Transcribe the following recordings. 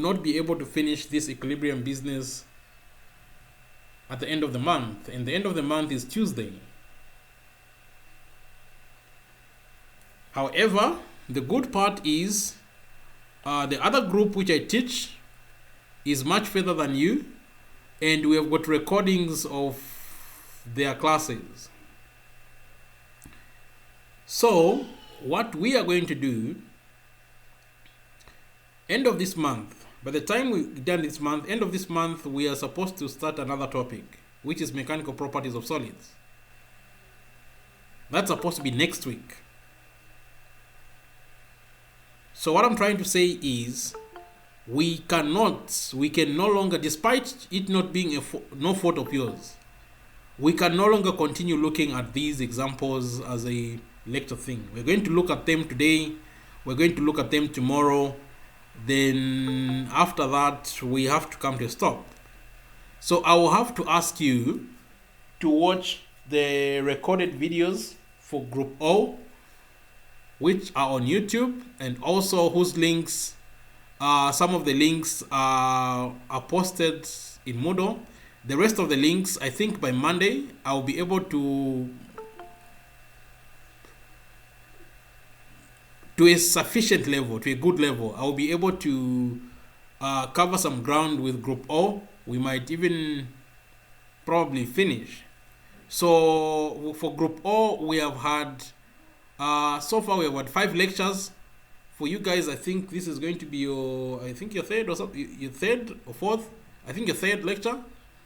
not be able to finish this Equilibrium business at the end of the month, and the end of the month is Tuesday. However, the good part is the other group which I teach is much further than you, and we have got recordings of their classes. So what we are going to do, end of this month, by the time we're done this month, end of this month, we are supposed to start another topic, which is mechanical properties of solids. That's supposed to be next week. So what I'm trying to say is, we can no longer, despite it not being no fault of yours, we can no longer continue looking at these examples as a lecture thing. We're going to look at them today, we're going to look at them tomorrow, then after that we have to come to a stop. So I will have to ask you to watch the recorded videos for Group O, which are on YouTube, and also whose links, some of the links are posted in Moodle. The rest of the links, I think by Monday, I'll be able to a sufficient level, to a good level. I'll be able to cover some ground with Group O. We might even probably finish. So for Group O, we have had, so far we have had 5 lectures. For you guys, I think this is going to be your third or something, your third or fourth, I think your third lecture.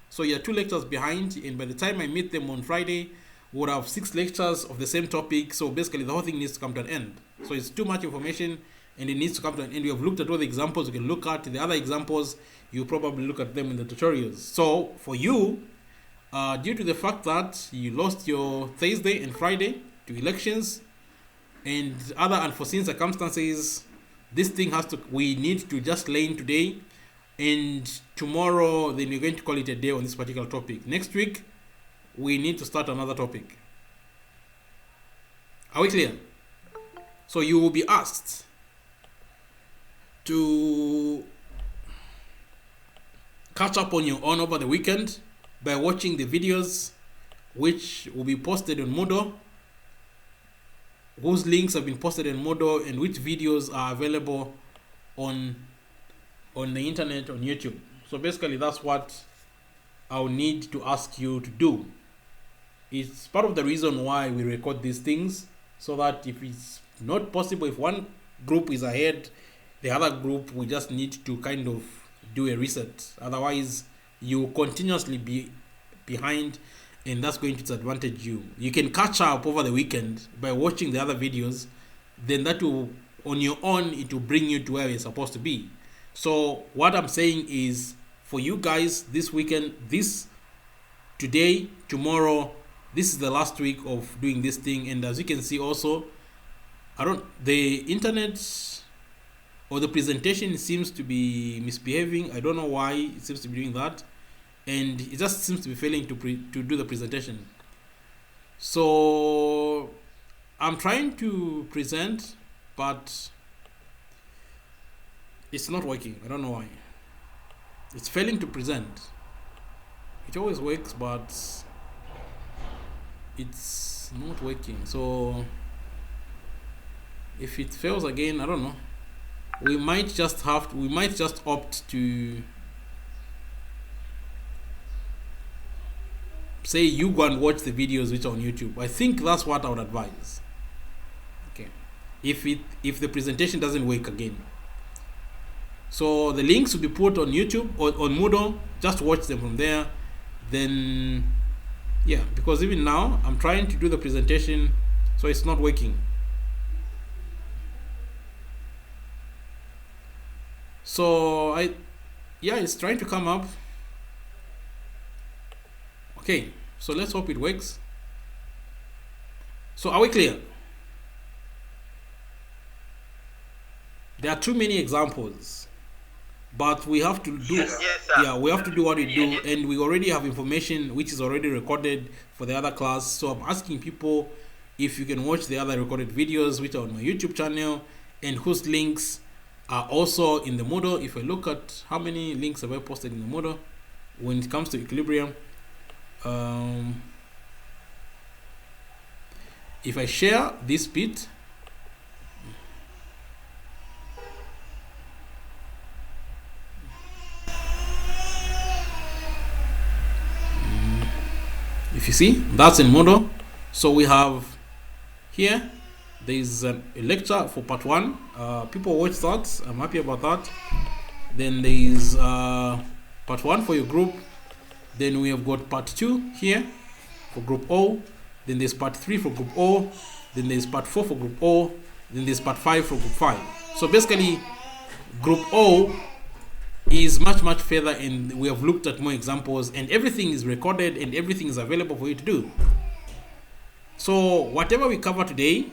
So you're 2 lectures behind, and by the time I meet them on Friday, we'll have 6 lectures of the same topic. So basically the whole thing needs to come to an end. So it's too much information and it needs to come to an end. We have looked at all the examples. You can look at the other examples. You probably look at them in the tutorials. So for you, due to the fact that you lost your Thursday and Friday to elections and other unforeseen circumstances, this thing we need to just lay in today, and tomorrow then we're going to call it a day on this particular topic. Next week, we need to start another topic. Are we clear? So you will be asked to catch up on your own over the weekend by watching the videos which will be posted on Moodle, whose links have been posted on Moodle, and which videos are available on the internet, on YouTube. So basically that's what I'll need to ask you to do. It's part of the reason why we record these things, so that if it's not possible, if one group is ahead, the other group will just need to kind of do a reset. Otherwise, you will continuously be behind, and that's going to disadvantage you. You can catch up over the weekend by watching the other videos, then that will, on your own, it will bring you to where you're supposed to be. So what I'm saying is, for you guys, this weekend, today, tomorrow, this is the last week of doing this thing. And as you can see also, the internet or the presentation seems to be misbehaving. I don't know why it seems to be doing that, and it just seems to be failing to do the presentation. So I'm trying to present, but it's not working. I don't know why. It's failing to present. It always works, but it's not working. So if it fails again, I don't know. We might just opt to say you go and watch the videos which are on YouTube. I think that's what I would advise. Okay. If the presentation doesn't work again. So the links will be put on YouTube or on Moodle. Just watch them from there. Then, yeah, because even now I'm trying to do the presentation, so it's not working. So it's trying to come up. Okay, so let's hope it works. So are we clear? There are too many examples, but we have to do we have to do what we do, and we already have information which is already recorded for the other class. So I'm asking people if you can watch the other recorded videos which are on my YouTube channel, and whose links are also in the Moodle. If I look at how many links have I posted in the Moodle when it comes to Equilibrium, if I share this bit, if you see, that's in Moodle. So we have here, there is a lecture for part 1. People watch that. I'm happy about that. Then there is part 1 for your group. Then we have got part 2 here for group O. Then there's part 3 for group O. Then there's part 4 for group O. Then there's part 5 for group 5. So basically, group O is much further, and we have looked at more examples, and everything is recorded and everything is available for you to do. So whatever we cover today,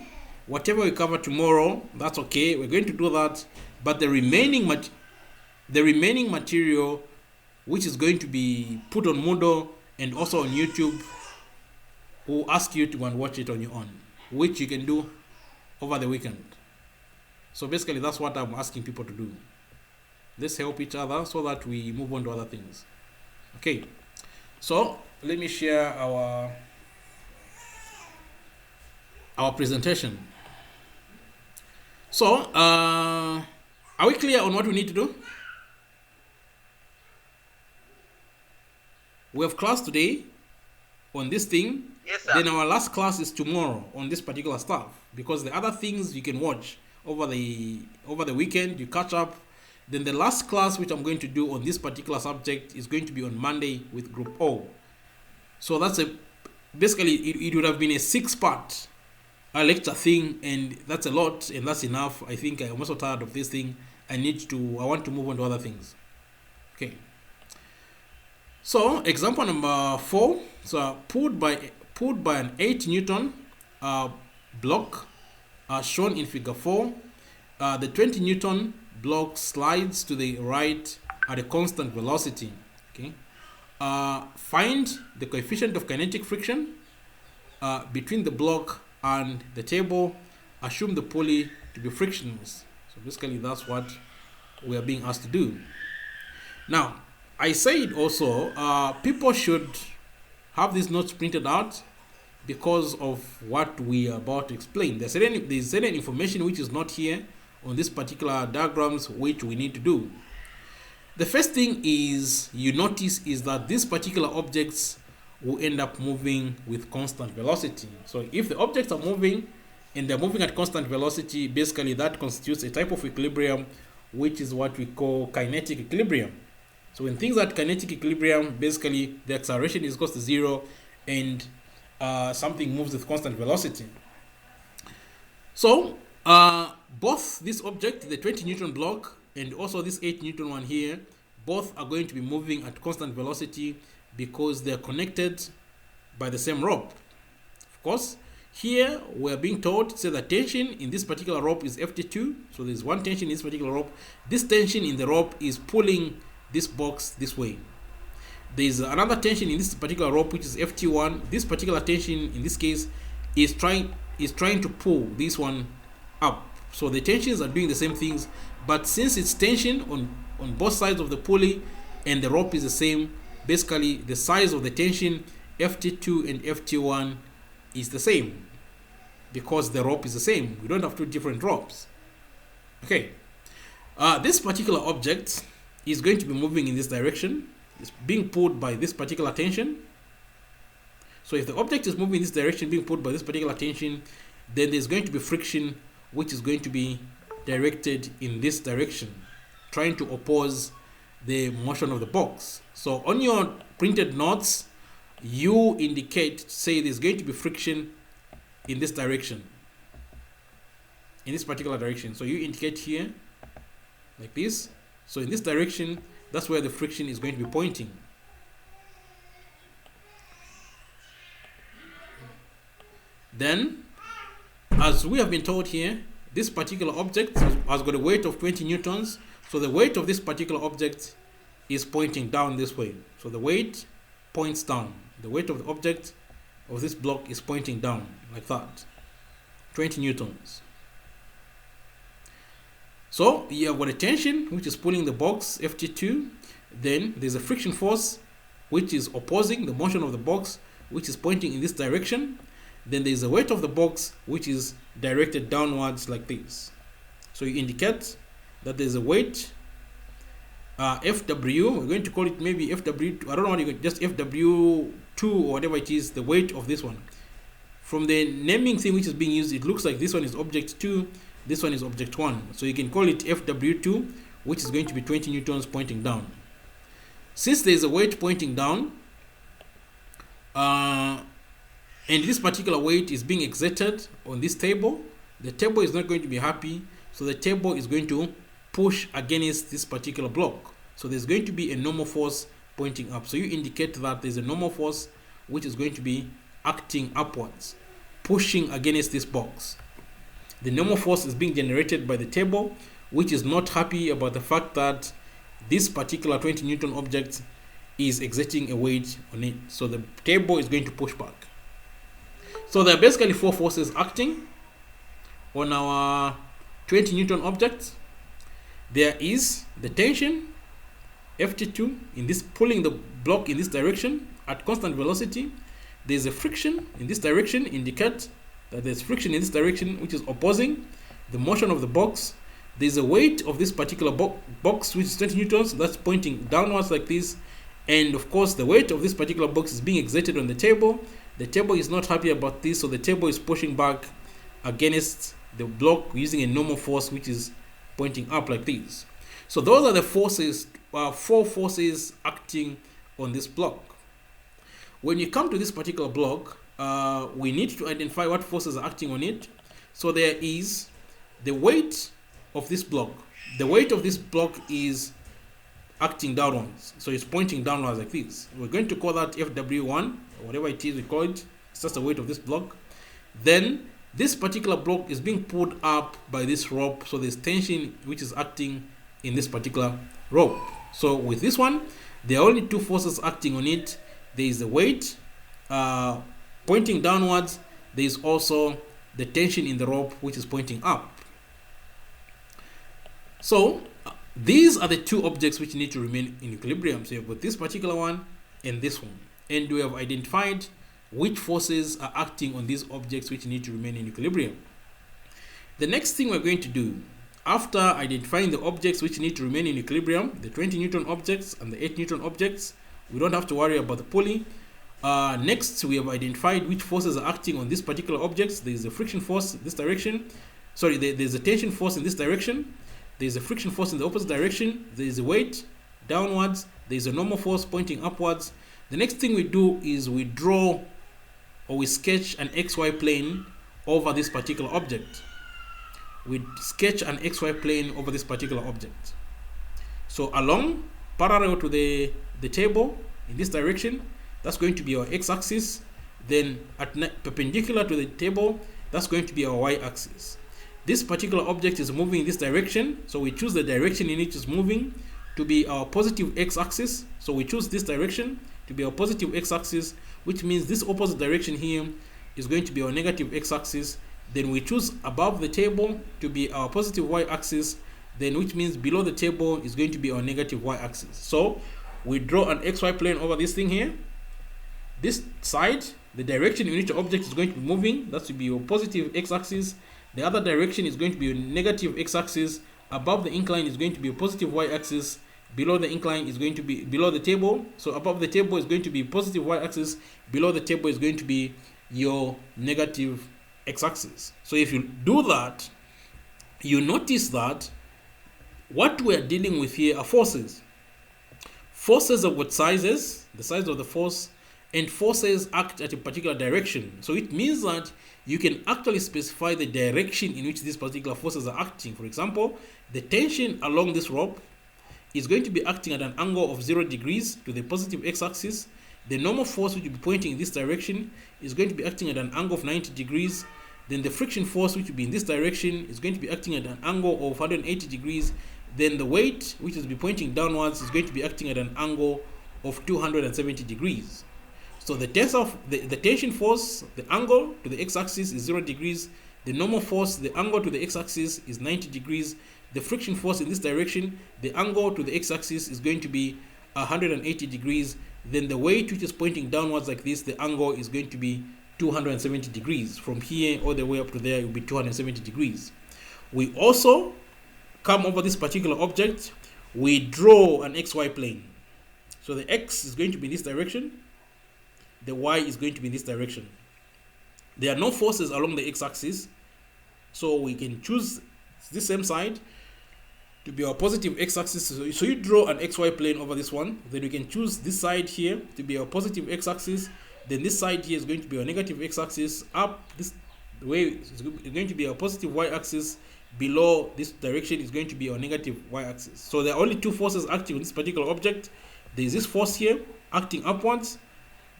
whatever we cover tomorrow, that's okay. We're going to do that. But the remaining material, which is going to be put on Moodle and also on YouTube, we'll ask you to go and watch it on your own, which you can do over the weekend. So basically, that's what I'm asking people to do. Let's help each other so that we move on to other things. Okay, so let me share our presentation. So are we clear on what we need to do? We have class today on this thing. Yes, sir. Then our last class is tomorrow on this particular stuff, because the other things you can watch over the weekend, you catch up. Then the last class, which I'm going to do on this particular subject, is going to be on Monday with group O. So that's basically it would have been a 6-part lecture thing, and that's a lot, and that's enough. I think I'm also tired of this thing. I want to move on to other things. Okay. So example number 4. So pulled by an 8 Newton block, shown in figure 4. The 20 Newton block slides to the right at a constant velocity. Okay. Find the coefficient of kinetic friction between the block and the table. Assume the pulley to be frictionless. So basically, that's what we are being asked to do. Now, I said also, people should have these notes printed out because of what we are about to explain. There's certain information which is not here on this particular diagrams, which we need to do. The first thing is you notice is that these particular objects will end up moving with constant velocity. So if the objects are moving and they're moving at constant velocity, basically that constitutes a type of equilibrium, which is what we call kinetic equilibrium. So when things are at kinetic equilibrium, basically the acceleration is equal to 0 and something moves with constant velocity. So both this object, the 20 Newton block, and also this 8 Newton one here, both are going to be moving at constant velocity because they're connected by the same rope. Of course, here we're being told to say the tension in this particular rope is Ft2. So there's one tension in this particular rope. This tension in the rope is pulling this box this way. There's another tension in this particular rope, which is Ft1. This particular tension in this case is trying to pull this one up. So the tensions are doing the same things, but since it's tension on both sides of the pulley and the rope is the same, basically the size of the tension Ft2 and Ft1 is the same because the rope is the same. We don't have two different ropes. Okay, this particular object is going to be moving in this direction. It's being pulled by this particular tension. So if the object is moving in this direction, being pulled by this particular tension, then there's going to be friction, which is going to be directed in this direction, trying to oppose the motion of the box. So on your printed notes, you indicate, say there's going to be friction in this direction, in this particular direction. So you indicate here like this. So in this direction, that's where the friction is going to be pointing. Then, as we have been told here, this particular object has got a weight of 20 newtons. So the weight of this particular object is pointing down this way. So the weight points down. The weight of the object of this block is pointing down like that. 20 newtons. So you have got a tension which is pulling the box Ft2, then there's a friction force which is opposing the motion of the box, which is pointing in this direction. Then there's a weight of the box which is directed downwards like this. So you indicate that there's a weight Fw, we're going to call it maybe Fw2, I don't know what you can, just Fw2 or whatever it is, the weight of this one. From the naming thing which is being used, it looks like this one is object 2, this one is object 1. So you can call it Fw2, which is going to be 20 newtons pointing down. Since there is a weight pointing down, and this particular weight is being exerted on this table, the table is not going to be happy, so the table is going to push against this particular block. So there's going to be a normal force pointing up. So you indicate that there's a normal force which is going to be acting upwards, pushing against this box. The normal force is being generated by the table, which is not happy about the fact that this particular 20 Newton object is exerting a weight on it. So the table is going to push back. So there are basically four forces acting on our 20 Newton object. There is the tension Ft2 in this, pulling the block in this direction at constant velocity. There's a friction in this direction, indicate that there's friction in this direction which is opposing the motion of the box. There's a weight of this particular box which is 20 newtons, that's pointing downwards like this. And of course the weight of this particular box is being exerted on the table. The table is not happy about this, so the table is pushing back against the block using a normal force which is pointing up like this. So those are the forces, four forces acting on this block. When you come to this particular block, we need to identify what forces are acting on it. So there is the weight of this block. The weight of this block is acting downwards, so it's pointing downwards like this. We're going to call that Fw1 or whatever it is we call it. It's just the weight of this block. Then this particular block is being pulled up by this rope, so there's tension which is acting in this particular rope. So with this one, there are only two forces acting on it. There is the weight pointing downwards. There is also the tension in the rope which is pointing up. So these are the two objects which need to remain in equilibrium. So you've got this particular one and this one, and we have identified which forces are acting on these objects which need to remain in equilibrium. The next thing we're going to do, after identifying the objects which need to remain in equilibrium, the 20 Newton objects and the 8 Newton objects, we don't have to worry about the pulley. Next, we have identified which forces are acting on these particular objects. There is a friction force in this direction. Sorry, there's a tension force in this direction. There is a friction force in the opposite direction. There is a weight downwards. There is a normal force pointing upwards. The next thing we do is we draw or we sketch an XY plane over this particular object. We sketch an XY plane over this particular object. So along, parallel to the table in this direction, that's going to be our x-axis. Then perpendicular to the table, that's going to be our y-axis. This particular object is moving in this direction, so we choose the direction in which it's moving to be our positive x-axis. So we choose this direction to be our positive x-axis, which means this opposite direction here is going to be our negative x-axis. Then we choose above the table to be our positive y-axis, then which means below the table is going to be our negative y-axis. So we draw an xy plane over this thing here. This side, the direction in which the object is going to be moving, that will be your positive x-axis. The other direction is going to be your negative x-axis. Above the incline is going to be a positive y-axis. Below the incline is going to be below the table. So above the table is going to be positive y-axis. Below the table is going to be your negative x-axis. So if you do that, you notice that what we are dealing with here are forces. Forces of what sizes, the size of the force, and forces act at a particular direction. So it means that you can actually specify the direction in which these particular forces are acting. For example, the tension along this rope is going to be acting at an angle of 0 degrees to the positive x-axis. The normal force which will be pointing in this direction is going to be acting at an angle of 90 degrees. Then the friction force which will be in this direction is going to be acting at an angle of 180 degrees. Then the weight which will be pointing downwards is going to be acting at an angle of 270 degrees. So the tension force, the angle to the x-axis is 0 degrees. The normal force, the angle to the x-axis is 90 degrees. the friction force in this direction, the angle to the x-axis is going to be 180 degrees. Then the weight which is pointing downwards like this, the angle is going to be 270 degrees. From here all the way up to there, it will be 270 degrees. We also come over this particular object, we draw an xy plane. So the x is going to be in this direction, the y is going to be in this direction. There are no forces along the x-axis, so we can choose this same side to be our positive x-axis. So you draw an xy plane over this one, then we can choose this side here to be our positive x-axis, then this side here is going to be our negative x-axis. Up this way is going to be our positive y-axis, below this direction is going to be our negative y-axis. So there are only two forces acting on this particular object. There is this force here acting upwards,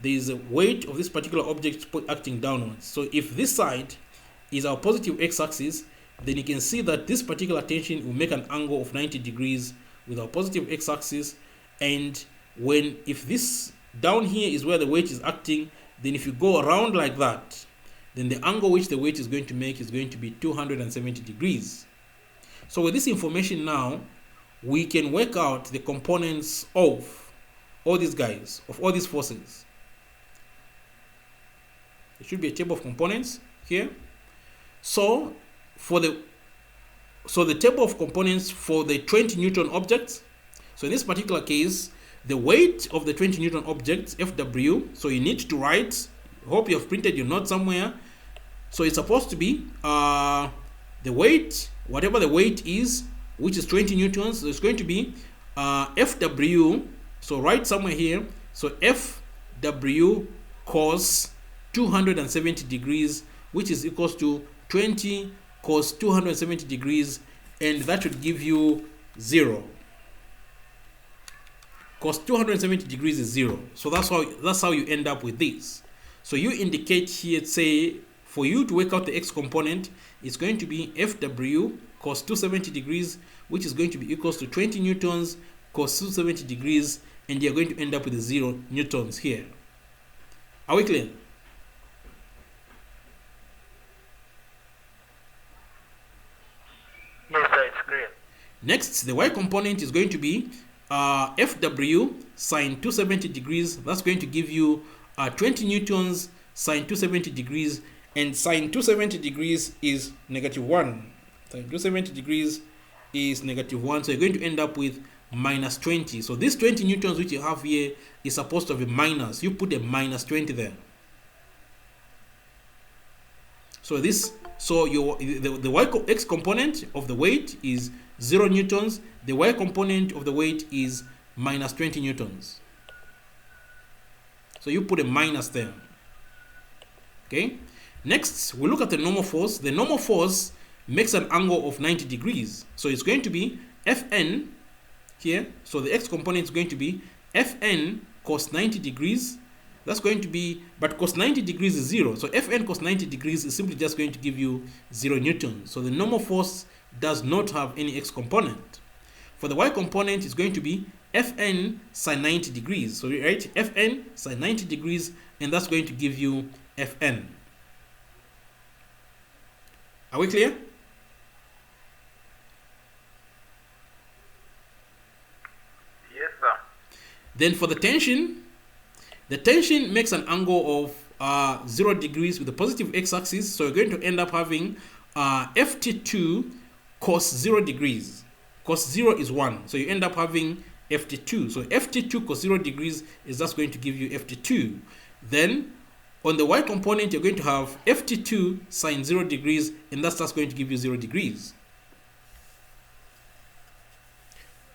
there is a weight of this particular object acting downwards. So if this side is our positive x-axis, then you can see that this particular tension will make an angle of 90 degrees with our positive x-axis. And if this down here is where the weight is acting, then if you go around like that, then the angle which the weight is going to make is going to be 270 degrees. So with this information now, we can work out the components of all these guys, of all these forces. There should be a table of components here. So the table of components for the 20 Newton object. So in this particular case, the weight of the 20 Newton object, FW, so you need to write, hope you have printed your note somewhere. So it's supposed to be the weight, whatever the weight is, which is 20 newtons, so it's going to be FW, so write somewhere here, so FW cos 270 degrees, which is equals to 20 cos 270 degrees, and that should give you 0. Cos 270 degrees is 0. So that's how you end up with this. So you indicate here, say, for you to work out the x component, it's going to be FW cos 270 degrees, which is going to be equals to 20 newtons cos 270 degrees, and you're going to end up with 0 newtons here. Are we clear? Yes, sir, it's clear. Next, the y component is going to be FW sine 270 degrees. That's going to give you 20 newtons sine 270 degrees, and sine 270 degrees is -1. Sine 270 degrees is -1, so you're going to end up with -20. So this 20 newtons which you have here is supposed to be minus. You put a -20 there. So the x component of the weight is 0 newtons. The y component of the weight is -20 newtons. So you put a minus there. Okay. Next, we look at the normal force. The normal force makes an angle of 90 degrees. So it's going to be Fn here. So the x component is going to be Fn cos 90 degrees. That's going to be, but cos 90 degrees is 0. So Fn cos 90 degrees is simply just going to give you 0 newtons. So the normal force does not have any x component. For the y component, it's going to be Fn sine 90 degrees. So we write Fn sine 90 degrees, and that's going to give you Fn. Are we clear? Yes, sir. Then for the tension makes an angle of 0 degrees with the positive x-axis. So you're going to end up having Ft2 cos 0 degrees. Cos 0 is 1. So you end up having Ft2. So Ft2 cos 0 degrees is just going to give you Ft2. Then on the y component, you're going to have Ft2 sine 0 degrees, and that's just going to give you 0 degrees.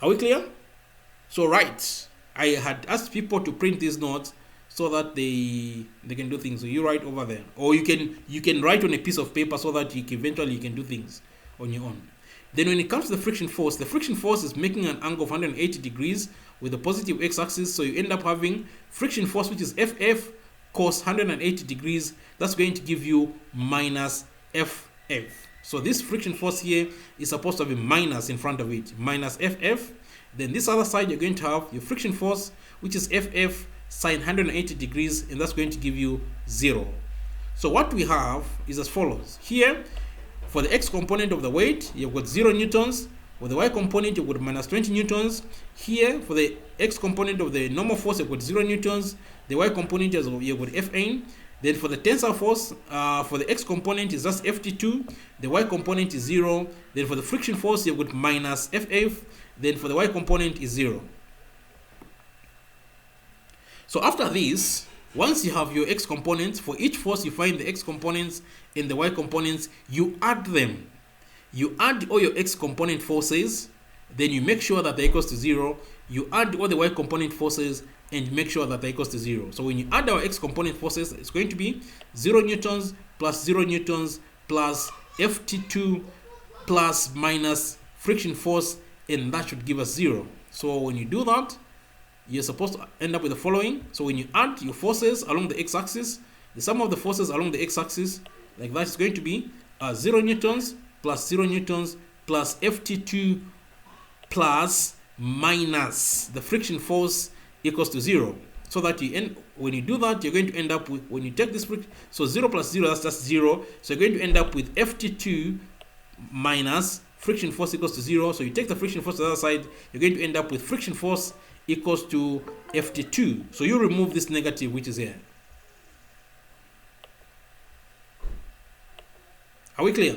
Are we clear? So right, I had asked people to print these notes so that they can do things. So you write over there, or you can write on a piece of paper so that eventually you can do things on your own. Then when it comes to the friction force is making an angle of 180 degrees with a positive x-axis. So you end up having friction force, which is Ff cos 180 degrees. That's going to give you minus Ff. So this friction force here is supposed to have a minus in front of it, minus Ff. Then this other side, you're going to have your friction force, which is Ff sine 180 degrees, and that's going to give you 0. So what we have is as follows. Here, for the x component of the weight, you've got 0 newtons. For the y component, you've got minus 20 newtons. Here, for the x component of the normal force, you've got 0 newtons. The y component, you've got Fn. Then for the tensile force, for the x component is just Ft2. The y component is 0. Then for the friction force, you've got minus Ff. Then for the y component is 0. So after this, once you have your x components, for each force you find the x components and the y components, you add them. You add all your x component forces, then you make sure that they're equals to 0. You add all the y component forces and make sure that they're equals to 0. So when you add our x component forces, it's going to be 0 newtons plus 0 newtons plus Ft2 plus minus friction force, and that should give us 0. So when you do that, you're supposed to end up with the following. So when you add your forces along the x-axis, the sum of the forces along the x-axis, like that, is going to be 0 newtons plus 0 newtons plus Ft2 plus minus the friction force equals to 0. So that you end, when you do that, you're going to end up with, when you take this friction, so 0 plus 0, that's just 0. So you're going to end up with Ft2 minus friction force equals to 0. So you take the friction force to the other side, you're going to end up with friction force equals to Ft2. So you remove this negative which is here. Are we clear?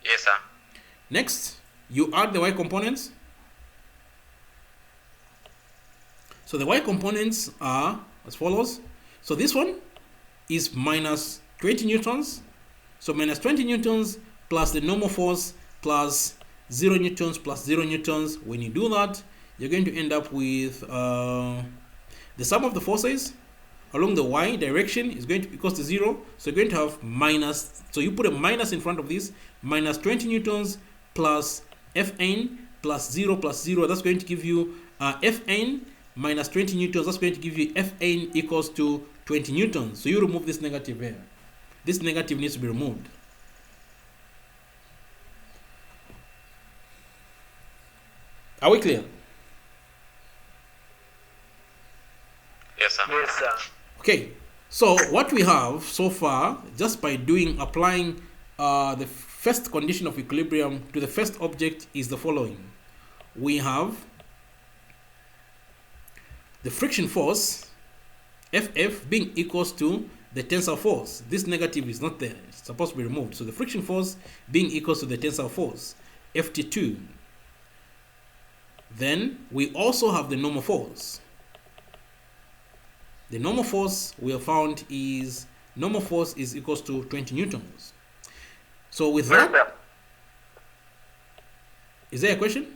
Yes, sir. Next, you add the y components. So the y components are as follows. So this one is minus 20 newtons. So minus 20 newtons plus the normal force plus 0 newtons plus 0 newtons. When you do that, you're going to end up with the sum of the forces along the y direction is going to be equals to 0. So you're going to have minus, so you put a minus in front of this, minus 20 newtons plus Fn plus 0 plus 0. That's going to give you Fn minus 20 newtons. That's going to give you Fn equals to 20 newtons. So you remove this negative here. This negative needs to be removed. Are we clear? Yes, sir. Yes, sir. Okay, so what we have so far, just by applying the first condition of equilibrium to the first object, is the following. We have the friction force, Ff, being equals to the tensile force. This negative is not there. It's supposed to be removed. So the friction force being equals to the tensile force, Ft2. Then we also have the normal force. The normal force we have found is normal force is equals to 20 newtons. So with that, is there a question?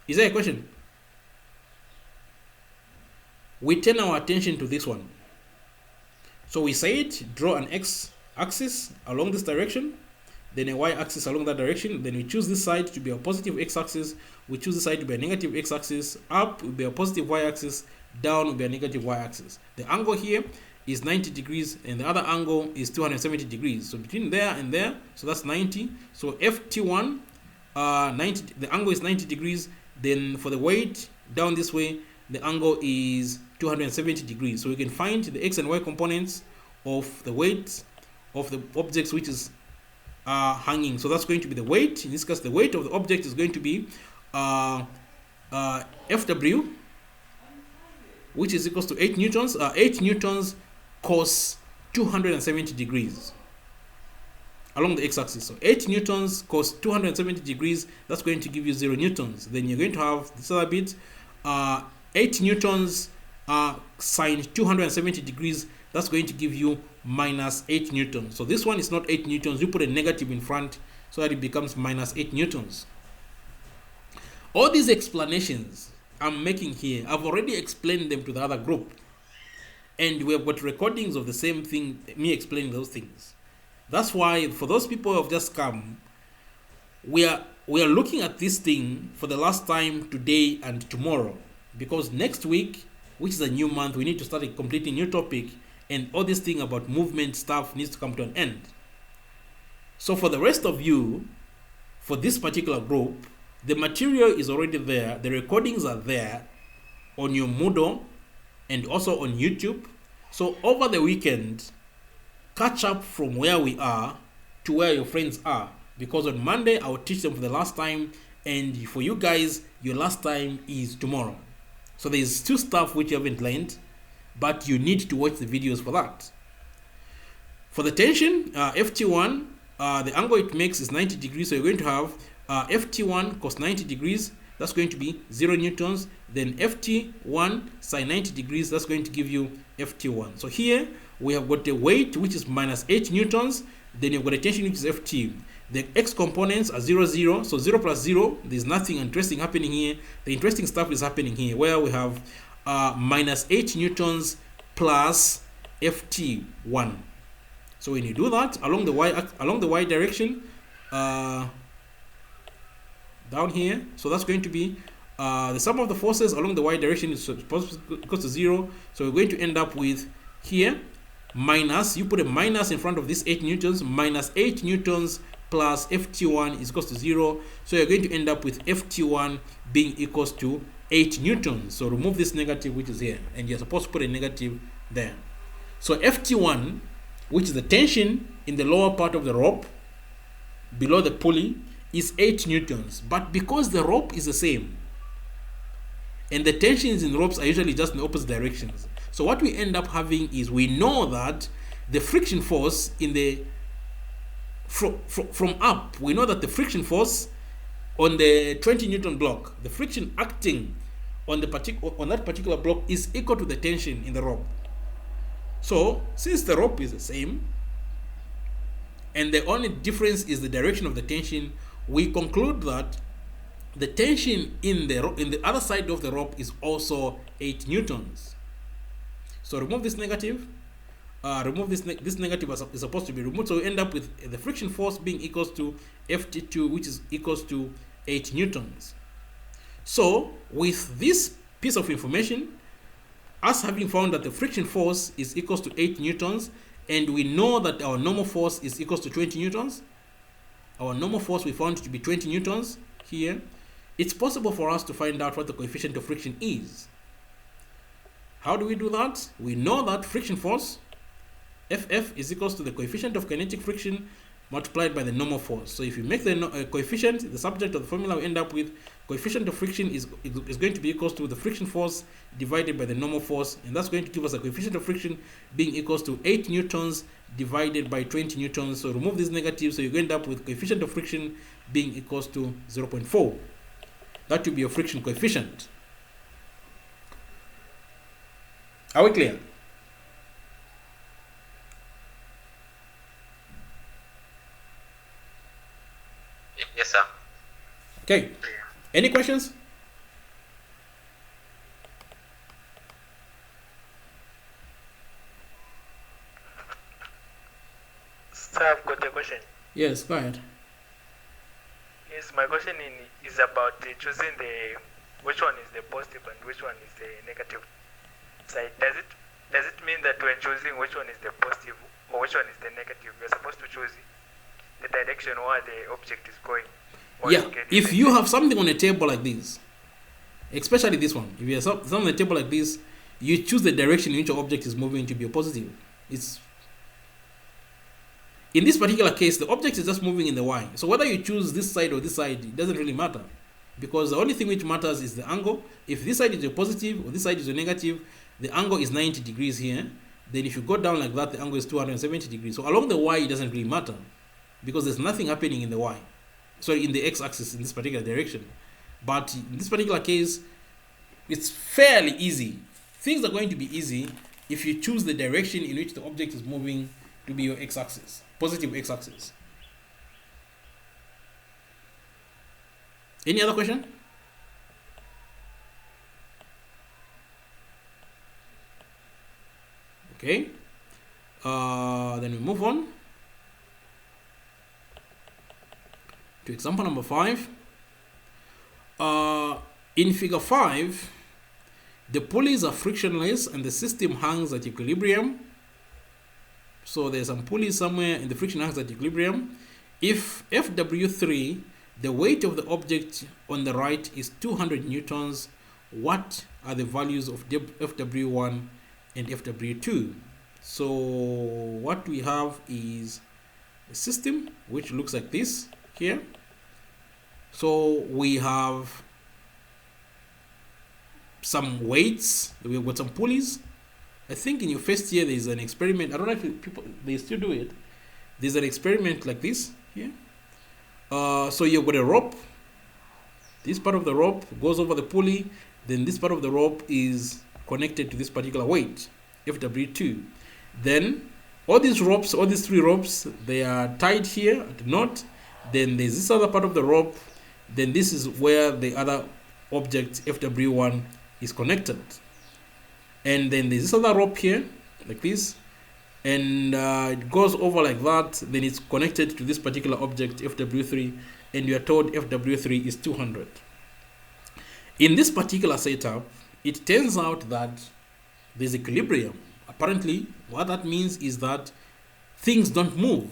Is there a question? We turn our attention to this one. So we said draw an x-axis along this direction, then a y-axis along that direction. Then we choose this side to be a positive x-axis, we choose this side to be a negative x-axis, up will be a positive y-axis, down will be a negative y-axis. The angle here is 90 degrees and the other angle is 270 degrees. So between there and there, so that's 90. So Ft1, 90, the angle is 90 degrees. Then for the weight down this way, the angle is 270 degrees. So we can find the x and y components of the weight of the objects which is hanging. So that's going to be the weight. In this case, the weight of the object is going to be Fw, which is equals to 8 newtons. 8 newtons cos 270 degrees along the x-axis. So 8 newtons cos 270 degrees, that's going to give you 0 newtons. Then you're going to have this other bit, 8 newtons sine 270 degrees, that's going to give you minus 8 newtons. So this one is not 8 newtons. You put a negative in front so that it becomes minus 8 newtons. All these explanations I'm making here, I've already explained them to the other group. And we have got recordings of the same thing, me explaining those things. That's why for those people who have just come, we are looking at this thing for the last time today and tomorrow. Because next week, which is a new month, we need to start a completely new topic, and all this thing about movement stuff needs to come to an end. So for the rest of you, for this particular group, the material is already there, the recordings are there on your Moodle, and also on YouTube. So over the weekend, catch up from where we are to where your friends are, because on Monday I will teach them for the last time, and for you guys, your last time is tomorrow. So there's still stuff which you haven't learned, but you need to watch the videos for that. For the tension, FT1, the angle it makes is 90 degrees, so you're going to have FT1 cos 90 degrees, that's going to be 0 newtons. Then FT1 sine 90 degrees, that's going to give you FT1. So here we have got the weight, which is minus 8 newtons. Then you've got a tension, which is FT. The x components are 0, 0. So 0 plus 0, there's nothing interesting happening here. The interesting stuff is happening here, where we have minus 8 newtons plus FT1. So when you do that along the y direction, down here, so that's going to be the sum of the forces along the y direction is supposed to equal to 0. So we're going to end up with here minus, you put a minus in front of this 8 newtons, minus 8 newtons plus FT1 is equals to 0. So you're going to end up with FT1 being equals to 8 newtons. So remove this negative which is here, and you're supposed to put a negative there. So FT1, which is the tension in the lower part of the rope below the pulley, is 8 newtons. But because the rope is the same and the tensions in ropes are usually just in opposite directions, so what we end up having is, we know that the friction force in the from up, we know that the friction force on the 20 Newton block, the friction acting on that particular block is equal to the tension in the rope. So since the rope is the same and the only difference is the direction of the tension, we conclude that the tension in the other side of the rope is also 8 newtons. So remove this negative. Remove this negative is supposed to be removed. So we end up with the friction force being equals to FT2, which is equals to 8 newtons. So with this piece of information, us having found that the friction force is equals to 8 newtons, and we know that our normal force is equals to 20 newtons, our normal force we found to be 20 newtons here, it's possible for us to find out what the coefficient of friction is. How do we do that? We know that friction force, FF, is equals to the coefficient of kinetic friction multiplied by the normal force. So if you make the coefficient the subject of the formula, we end up with coefficient of friction is going to be equals to the friction force divided by the normal force, and that's going to give us a coefficient of friction being equals to 8 newtons divided by 20 newtons. So remove this negative, so you end up with coefficient of friction being equals to 0.4. That will be your friction coefficient. Are we clear? Yes, sir. Okay. Any questions? Sir, I've got a question. Yes, go ahead. Yes, my question is about choosing which one is the positive and which one is the negative side. Does it mean that when choosing which one is the positive or which one is the negative, you're supposed to choose the direction where the object is going? Yeah, if you have something on a table like this, especially this one, if you have something on a table like this, you choose the direction in which your object is moving to be a positive. In this particular case, the object is just moving in the y. So whether you choose this side or this side, it doesn't really matter, because the only thing which matters is the angle. If this side is your positive or this side is your negative, the angle is 90 degrees here. Then if you go down like that, the angle is 270 degrees. So along the y, it doesn't really matter, because there's nothing happening in the y. Sorry, in the x-axis in this particular direction. But in this particular case, it's fairly easy. Things are going to be easy if you choose the direction in which the object is moving to be your x-axis, positive x-axis. Any other question? Okay. Then we move on to example number 5. In figure 5, the pulleys are frictionless and the system hangs at equilibrium. So there's some pulleys somewhere and the friction hangs at equilibrium. If FW3, the weight of the object on the right is 200 newtons, what are the values of FW1 and FW2. So what we have is a system which looks like this here. So we have some weights, we've got some pulleys. I think in your first year there's an experiment. I don't know if people, they still do it. There's an experiment like this here. So you've got a rope. This part of the rope goes over the pulley. Then this part of the rope is connected to this particular weight, FW2. Then all these ropes, all these three ropes, they are tied here at the knot. Then there's this other part of the rope. Then this is where the other object, FW1, is connected. And then there's this other rope here, like this. And it goes over like that. Then it's connected to this particular object, FW3. And you are told FW3 is 200. In this particular setup, it turns out that there's equilibrium. Apparently, what that means is that things don't move.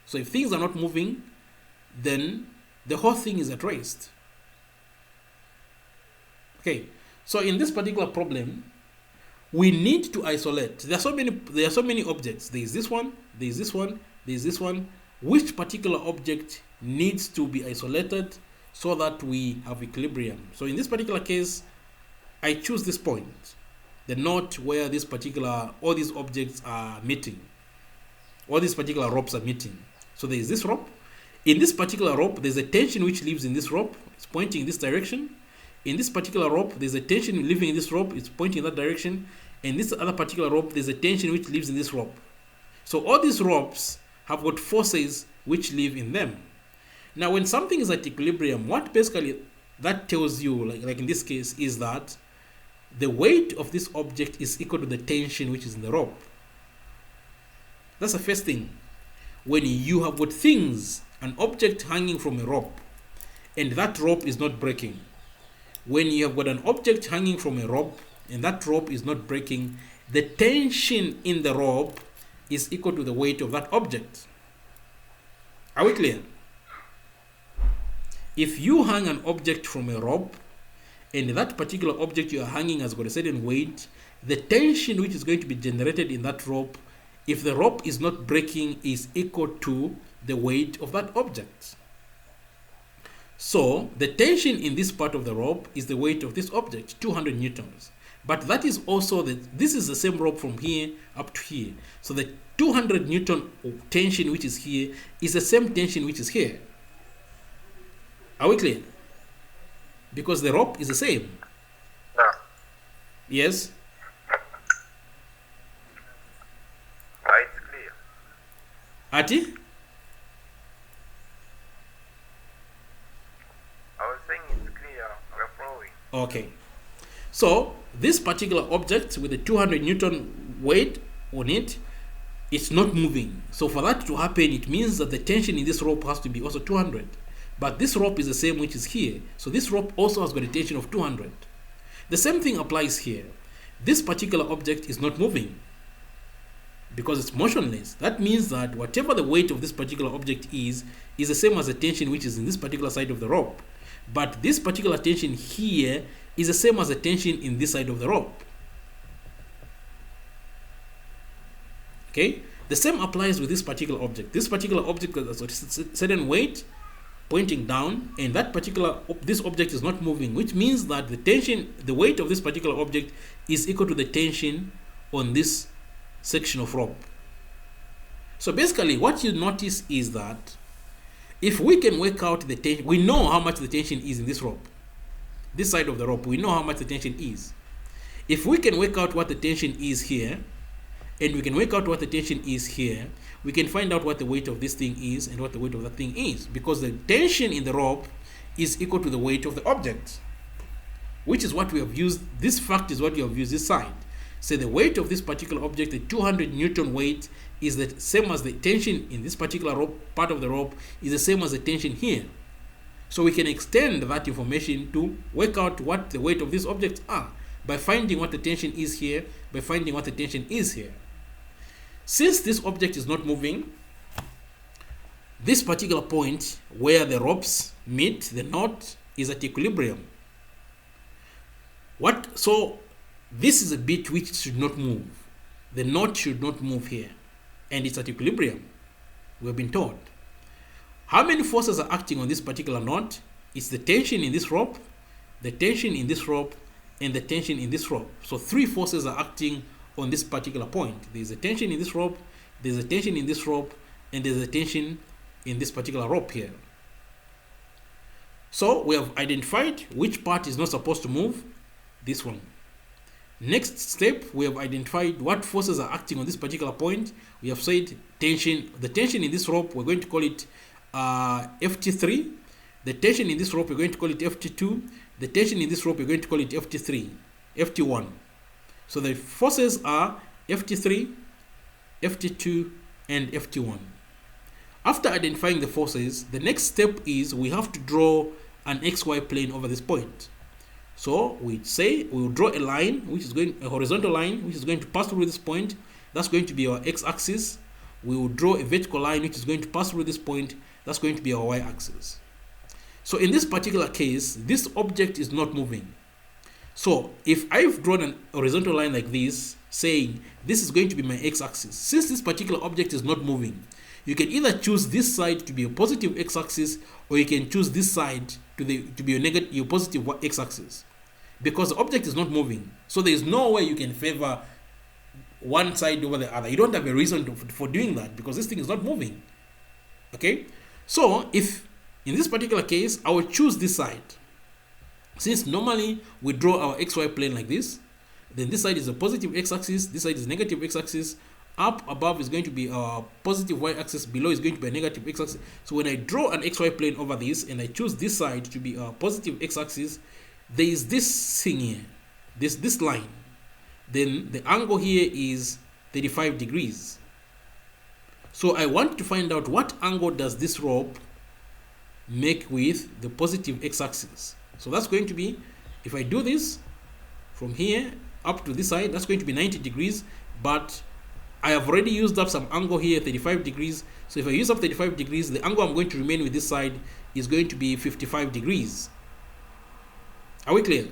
So if things are not moving, then the whole thing is at rest. Okay, so in this particular problem, we need to isolate. There are so many objects. There is this one, there is this one, there is this one. Which particular object needs to be isolated so that we have equilibrium? So in this particular case, I choose this point, the knot where this particular, all these objects are meeting, all these particular ropes are meeting. So there is this rope. In this particular rope, there's a tension which lives in this rope. It's pointing in this direction. In this particular rope, there's a tension living in this rope. It's pointing in that direction. In this other particular rope, there's a tension which lives in this rope. So all these ropes have got forces which live in them. Now, when something is at equilibrium, what basically that tells you, like in this case, is that the weight of this object is equal to the tension which is in the rope. That's the first thing. When you have got things, an object hanging from a rope, and that rope is not breaking. When you have got an object hanging from a rope, and that rope is not breaking, the tension in the rope is equal to the weight of that object. Are we clear? If you hang an object from a rope, and that particular object you are hanging has got a certain weight, the tension which is going to be generated in that rope, if the rope is not breaking, is equal to the weight of that object. So the tension in this part of the rope is the weight of this object, 200 newtons. But that is also this is the same rope from here up to here. So the 200 Newton tension which is here is the same tension which is here. Are we clear? Because the rope is the same. Yeah. Yes? It's clear. Ati? I was saying it's clear. We're flowing. Okay. So this particular object with the 200 Newton weight on it, it's not moving. So for that to happen, it means that the tension in this rope has to be also 200. But this rope is the same which is here. So this rope also has got a tension of 200. The same thing applies here. This particular object is not moving because it's motionless. That means that whatever the weight of this particular object is the same as the tension which is in this particular side of the rope. But this particular tension here is the same as the tension in this side of the rope. Okay? The same applies with this particular object. This particular object has a certain weight pointing down, and that particular this object is not moving, which means that the tension, the weight of this particular object is equal to the tension on this section of rope. So basically what you notice is that if we can work out the tension, we know how much the tension is in this rope. This side of the rope, we know how much the tension is. If we can work out what the tension is here, and we can work out what the tension is here, we can find out what the weight of this thing is and what the weight of that thing is, because the tension in the rope is equal to the weight of the object, which is what we have used. This fact is what we have used this side. So the weight of this particular object, the 200 Newton weight, is the same as the tension in this particular rope, part of the rope is the same as the tension here. So we can extend that information to work out what the weight of these objects are by finding what the tension is here, by finding what the tension is here. Since this object is not moving, this particular point where the ropes meet, the knot, is at equilibrium. So this is a bit which should not move. The knot should not move here, and it's at equilibrium, we've been told. How many forces are acting on this particular knot? It's the tension in this rope, the tension in this rope, and the tension in this rope. So 3 forces are acting on this particular point. There's a tension in this rope, there's a tension in this rope, and there's a tension in this particular rope here. So we have identified which part is not supposed to move, this one. Next step, we have identified what forces are acting on this particular point. We have said tension, the tension in this rope, we're going to call it FT3. The tension in this rope, we're going to call it FT2. The tension in this rope, we're going to call it FT3, FT1. So the forces are FT3, FT2, and FT1. After identifying the forces, the next step is we have to draw an XY plane over this point. So we say we will draw a line, which is going a horizontal line, which is going to pass through this point. That's going to be our x-axis. We will draw a vertical line, which is going to pass through this point. That's going to be our y-axis. So in this particular case, this object is not moving. So if I've drawn a horizontal line like this, saying this is going to be my x-axis, since this particular object is not moving, you can either choose this side to be a positive x-axis, or you can choose this side to be your positive x-axis, because the object is not moving. So there is no way you can favor one side over the other. You don't have a reason for doing that, because this thing is not moving. Okay, so if in this particular case I will choose this side, since normally we draw our xy plane like this, then this side is a positive x-axis, this side is negative x-axis. Up above is going to be a positive y-axis, below is going to be a negative x-axis. So when I draw an xy plane over this and I choose this side to be a positive x-axis, there is this thing here, this line. Then the angle here is 35 degrees. So I want to find out what angle does this rope make with the positive x-axis. So that's going to be, if I do this from here up to this side, that's going to be 90 degrees, but I have already used up some angle here, 35 degrees. So if I use up 35 degrees, the angle I'm going to remain with this side is going to be 55 degrees. Are we clear?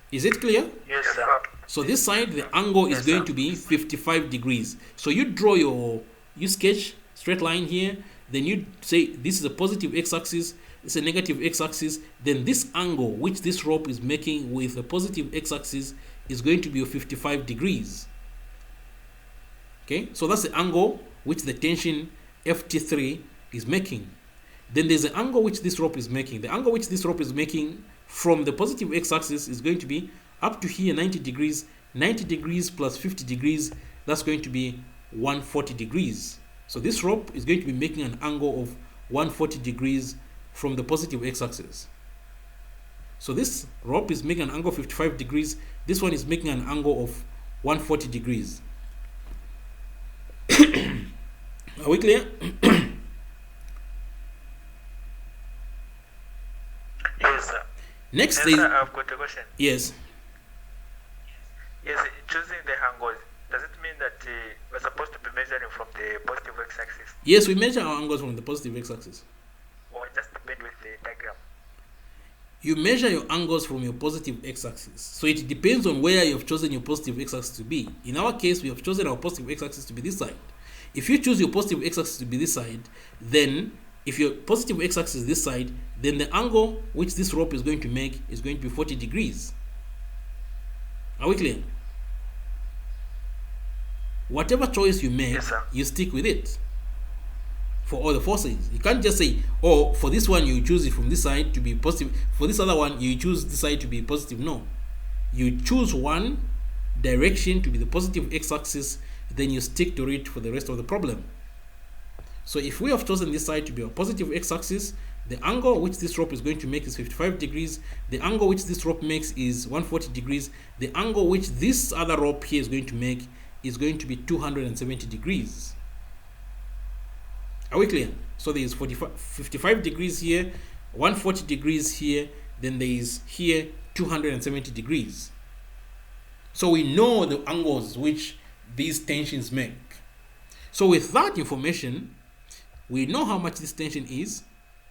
Is it clear? Yes, sir. So this side, the angle is going to be 55 degrees. So you draw you sketch straight line here, then you say this is a positive x-axis, it's a negative x-axis, then this angle which this rope is making with a positive x-axis is going to be 55 degrees. Okay, so that's the angle which the tension FT3 is making. Then there's the angle which this rope is making. The angle which this rope is making from the positive x-axis is going to be up to here 90 degrees. 90 degrees plus 50 degrees, that's going to be 140 degrees. So this rope is going to be making an angle of 140 degrees from the positive x-axis. So this rope is making an angle of 55 degrees. This one is making an angle of 140 degrees. Are we clear? Yes, sir. Next Yes, is, sir, I've got a question. yes. Yes, choosing the angles, does it mean that we're supposed to be measuring from the positive x-axis, Yes, we measure our angles from the positive x-axis. or just depend with the diagram? You measure your angles from your positive x-axis. So it depends on where you've chosen your positive x-axis to be. In our case, we have chosen our positive x-axis to be this side. If you choose your positive x-axis to be this side, then if your positive x-axis is this side, then the angle which this rope is going to make is going to be 40 degrees. Are we clear? Whatever choice you make, Yes, sir. you stick with it for all the forces. You can't just say, oh, for this one you choose it from this side to be positive, for this other one you choose this side to be positive. No, you choose one direction to be the positive x-axis, then you stick to it for the rest of the problem. So if we have chosen this side to be a positive x-axis, the angle which this rope is going to make is 55 degrees. The angle which this rope makes is 140 degrees. The angle which this other rope here is going to make is going to be 270 degrees. Are we clear? So there is 55 degrees here, 140 degrees here, then there is here 270 degrees. So we know the angles which these tensions make. So with that information, we know how much this tension is.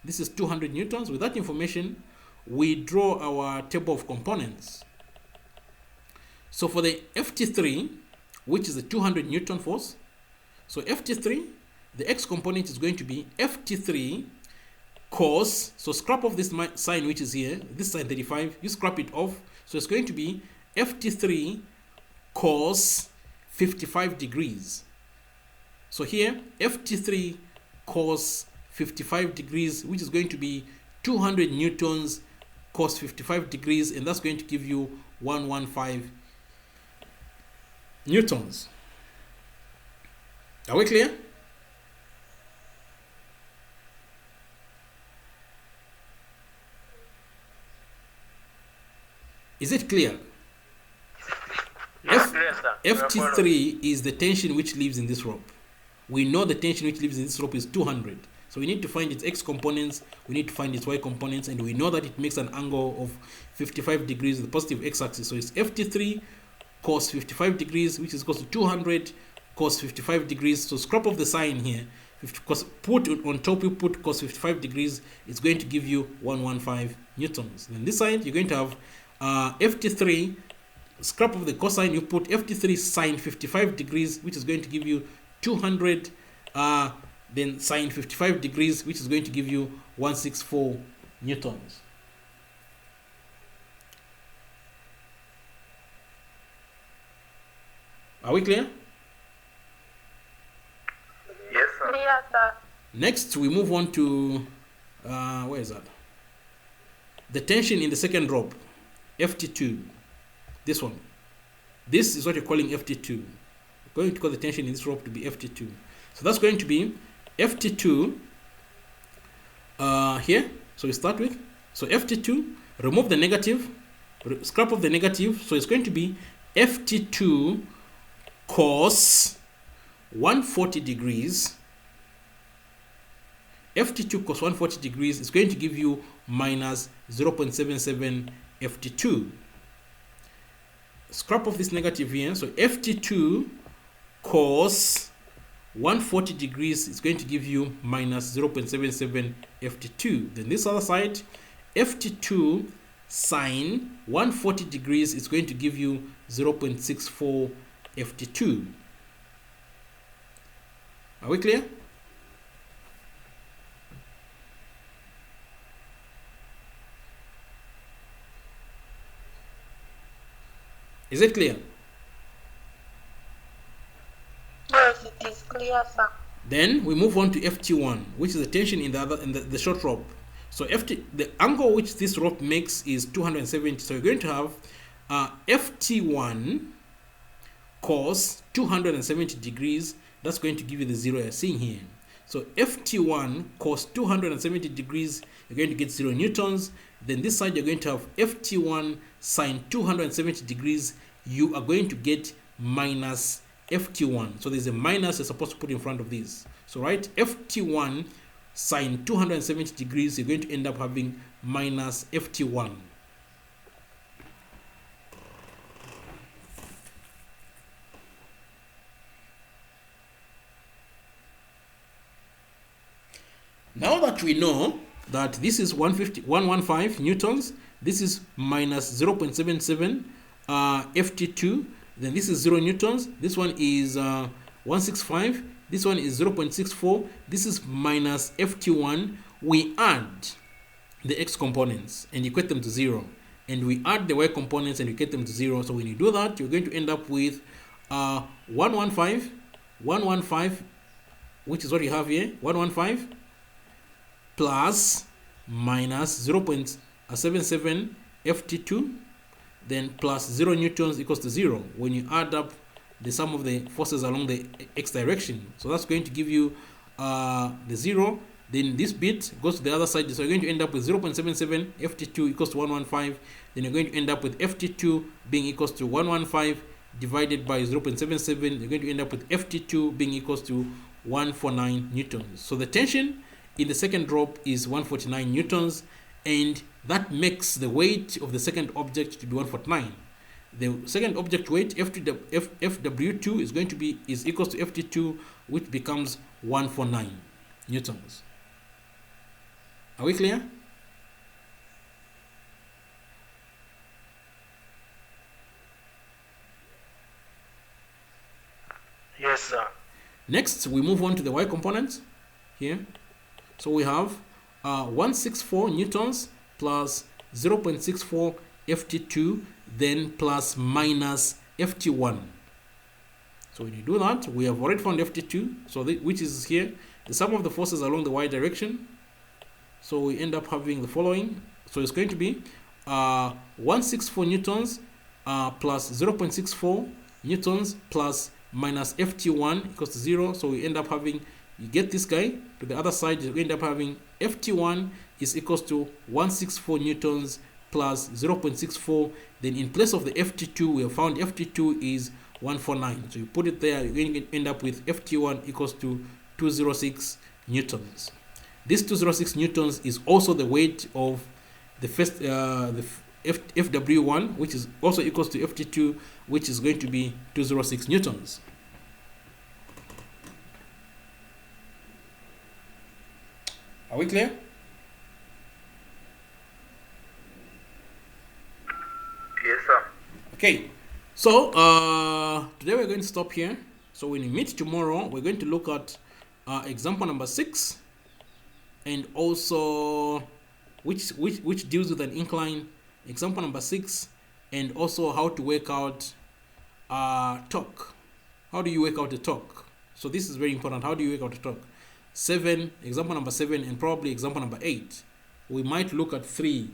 This is 200 newtons. With that information, we draw our table of components. So for the FT3, which is the 200 Newton force, so FT3, the X component is going to be FT3 cos, so scrap off this sign which is here, this side 35, you scrap it off, so it's going to be FT3 cos 55 degrees. So here, FT3 cos 55 degrees, which is going to be 200 newtons cos 55 degrees, and that's going to give you 115 newtons. Are we clear? Is it clear? Yes, clear, sir. FT3 is the tension which lives in this rope. We know the tension which lives in this rope is 200. So we need to find its X components, we need to find its Y components, and we know that it makes an angle of 55 degrees with the positive X axis. So it's FT3 cos 55 degrees, which is equal to 200 cos 55 degrees. So scrap off the sign here. Put on top, you put cos 55 degrees, it's going to give you 115 newtons. Then this side, you're going to have FT3, scrap off the cosine, you put FT3 sine 55 degrees, which is going to give you 200, then sine 55 degrees, which is going to give you 164 newtons. Are we clear? Yes, sir. Clear, sir. Next, we move on to, where is that? The tension in the second rope, FT2. This one. This is what you're calling FT2. We're going to call the tension in this rope to be FT2. So that's going to be FT2 here. So we start with, so FT2, remove the negative, scrap off the negative. So it's going to be FT2 cos 140 degrees. FT2 cos 140 degrees is going to give you minus 0.77 FT2. Scrap off this negative here. So FT2 cos 140 degrees is going to give you minus 0.77 FT2. Then this other side, FT2 sine 140 degrees is going to give you 0.64 FT2. Are we clear? Is it clear? Yes, it is clear, sir. Then we move on to FT1, which is the tension in the short rope. So the angle which this rope makes is 270. So you're going to have FT1 cos 270 degrees. That's going to give you the zero you're seeing here. So FT1 cos 270 degrees, you're going to get 0 newtons. Then this side you're going to have FT1 sine 270 degrees. You are going to get minus FT1. So there's a minus you're supposed to put in front of this. So right, FT1 sine 270 degrees, you're going to end up having minus FT1. Now that we know that this is 115 newtons, this is minus 0.77 FT2, then this is 0 newtons, this one is 165, this one is 0.64, this is minus FT1. We add the X components and equate them to 0, and we add the Y components and equate them to 0. So when you do that, you're going to end up with 115, which is what you have here, 115 plus minus 0.77 FT2, then plus 0 newtons equals to 0 when you add up the sum of the forces along the X direction. So that's going to give you the 0. Then this bit goes to the other side. So you're going to end up with 0.77 FT2 equals to 115. Then you're going to end up with FT2 being equals to 115 divided by 0.77. You're going to end up with FT2 being equals to 149 newtons. So the tension in the second rope is 149 newtons, and that makes the weight of the second object to be 149. The second object weight FW2 is equals to FT2, which becomes 149 newtons. Are we clear? Yes, sir. Next, we move on to the y component here. So we have 164 newtons plus 0.64 ft2, then plus minus ft1. So when you do that, we have already found ft2, so which is here, the sum of the forces along the y direction. So we end up having the following. So it's going to be 164 newtons plus 0.64 newtons plus minus ft1 equals to 0. So we end up having, you get this guy to the other side, you end up having ft1 is equals to 164 newtons plus 0.64. Then in place of the ft2, we have found ft2 is 149. So you put it there, you're going to end up with ft1 equals to 206 newtons. This 206 newtons is also the weight of the first FW1, which is also equals to ft2, which is going to be 206 newtons. Are we clear? Yes, sir. Okay, so today we're going to stop here. So when we meet tomorrow, we're going to look at example number 6, and also which deals with an incline, example number 6, and also how to work out torque. How do you work out the torque? So this is very important. How do you work out the torque? 7, example number 7, and probably example number 8. We might look at 3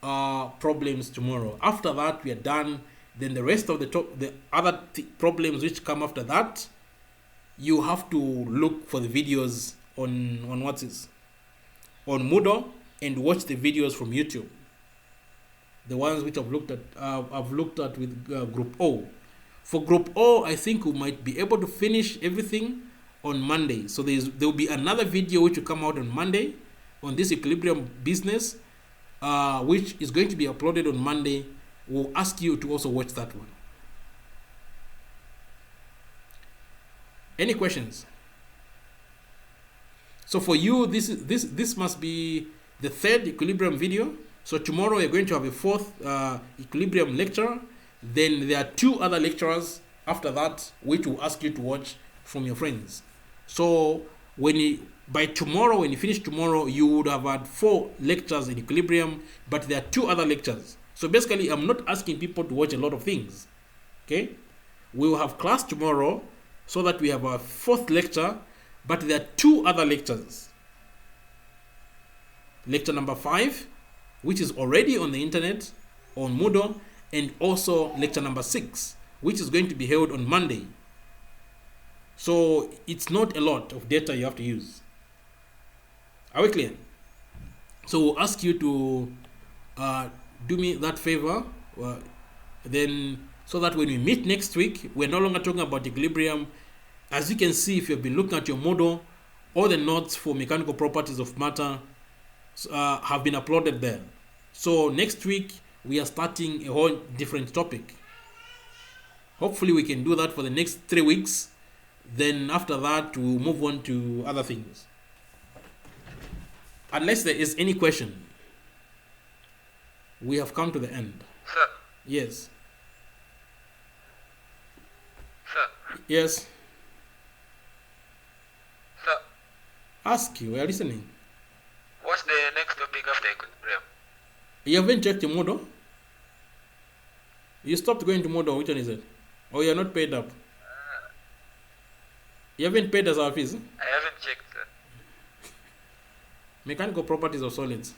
problems tomorrow. After that, we are done. Then the rest of the other problems which come after that, you have to look for the videos on what is on Moodle and watch the videos from YouTube. The ones which I've looked at with Group O. For Group O, I think we might be able to finish everything on Monday. So there will be another video which will come out on Monday on this Equilibrium business, which is going to be uploaded on Monday. We'll ask you to also watch that one. Any questions? So for you, this must be the 3rd Equilibrium video. So tomorrow we're going to have a 4th Equilibrium lecture. Then there are 2 other lecturers after that which will ask you to watch from your friends. So by tomorrow, when you finish tomorrow, you would have had 4 lectures in Equilibrium, but there are 2 other lectures. So basically, I'm not asking people to watch a lot of things. Okay? We will have class tomorrow so that we have our 4th lecture, but there are 2 other lectures. Lecture number 5, which is already on the internet, on Moodle, and also lecture number 6, which is going to be held on Monday. So it's not a lot of data you have to use. Are we clear? So we'll ask you to do me that favor, then so that when we meet next week, we're no longer talking about equilibrium. As you can see, if you've been looking at your model, all the notes for mechanical properties of matter have been uploaded there. So next week, we are starting a whole different topic. Hopefully we can do that for the next 3 weeks. Then after that, we'll move on to other things. Unless there is any question. We have come to the end. Sir. Yes. Sir. Yes. Sir. Ask you. We are listening. What's the next topic after equilibrium? You haven't checked your model? You stopped going to model. Which one is it? Or you're not paid up? You haven't paid us our fees? I haven't checked, sir. Mechanical properties of solids.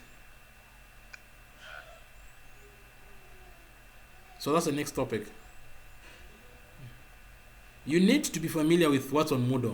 So that's the next topic. You need to be familiar with what's on Moodle.